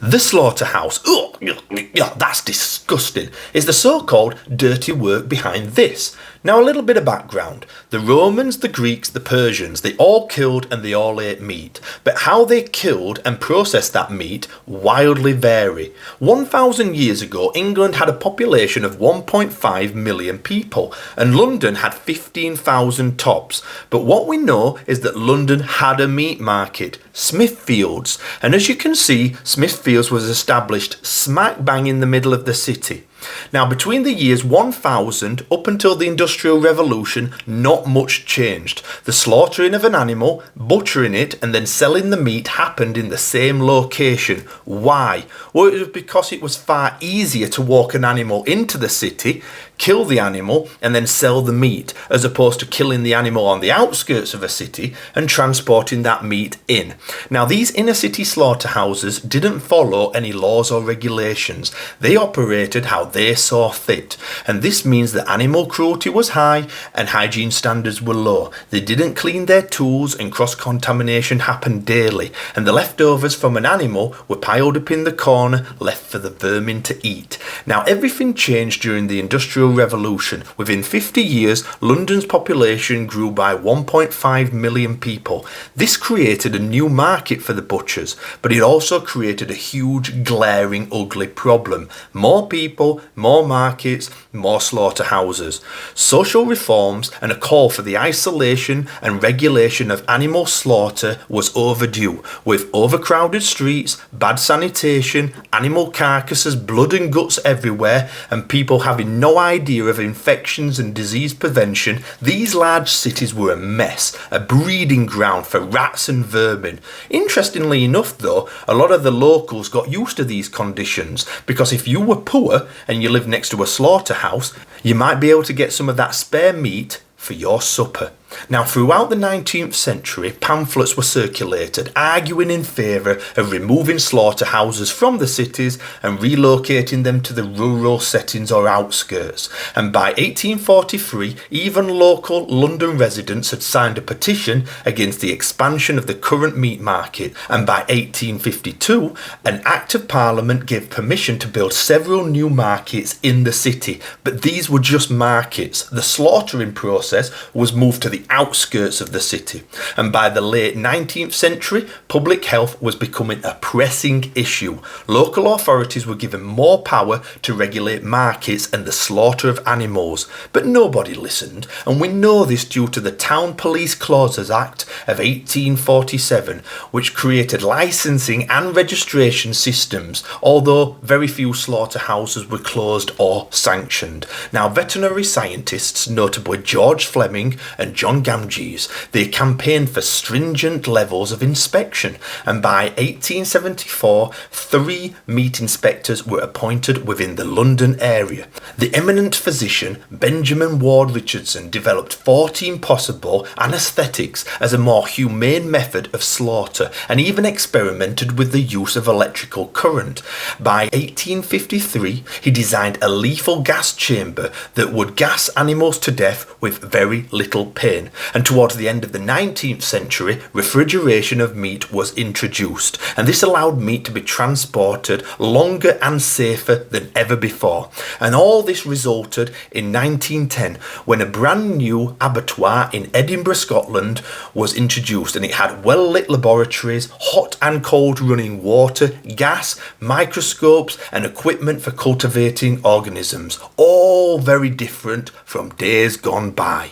The slaughterhouse, that's disgusting, is the so-called dirty work behind this. Now a little bit of background. The Romans, the Greeks, the Persians, they all killed and they all ate meat. But how they killed and processed that meat wildly vary. 1,000 years ago, England had a population of 1.5 million people and London had 15,000 tops. But what we know is that London had a meat market, Smithfields. And as you can see, Smithfields was established smack bang in the middle of the city. Now, between the years 1000 up until the Industrial Revolution, not much changed. The slaughtering of an animal, butchering it, and then selling the meat happened in the same location. Why? Well, it was because it was far easier to walk an animal into the city, kill the animal, and then sell the meat, as opposed to killing the animal on the outskirts of a city and transporting that meat in. Now, these inner city slaughterhouses didn't follow any laws or regulations. They operated how they saw fit, and this means that animal cruelty was high and hygiene standards were low. They didn't clean their tools and cross-contamination happened daily, and the leftovers from an animal were piled up in the corner, left for the vermin to eat. Now, everything changed during the Industrial Revolution. Within 50 years, London's population grew by 1.5 million people. This created a new market for the butchers, but it also created a huge, glaring, ugly problem. More people, more markets, more slaughterhouses. Social reforms and a call for the isolation and regulation of animal slaughter was overdue, with overcrowded streets, bad sanitation, animal carcasses, blood and guts everywhere, and people having no idea of infections and disease prevention. These large cities were a mess, a breeding ground for rats and vermin. Interestingly enough though, a lot of the locals got used to these conditions, because if you were poor and you lived next to a slaughterhouse, you might be able to get some of that spare meat for your supper. Now, throughout the 19th century, pamphlets were circulated arguing in favour of removing slaughterhouses from the cities and relocating them to the rural settings or outskirts. And by 1843, even local London residents had signed a petition against the expansion of the current meat market. And by 1852, an Act of Parliament gave permission to build several new markets in the city. But these were just markets. The slaughtering process was moved to the outskirts of the city, and by the late 19th century, public health was becoming a pressing issue. Local authorities were given more power to regulate markets and the slaughter of animals, but nobody listened, and we know this due to the Town Police Clauses Act of 1847, which created licensing and registration systems, although very few slaughterhouses were closed or sanctioned. Now, veterinary scientists, notably George Fleming and John Gamgees, they campaigned for stringent levels of inspection, and by 1874, 3 meat inspectors were appointed within the London area. The eminent physician Benjamin Ward Richardson developed 14 possible anaesthetics as a more humane method of slaughter, and even experimented with the use of electrical current. By 1853, he designed a lethal gas chamber that would gas animals to death with very little pain. And towards the end of the 19th century, refrigeration of meat was introduced, and this allowed meat to be transported longer and safer than ever before. And all this resulted in 1910, when a brand new abattoir in Edinburgh, Scotland was introduced, and it had well-lit laboratories, hot and cold running water, gas, microscopes, and equipment for cultivating organisms, all very different from days gone by.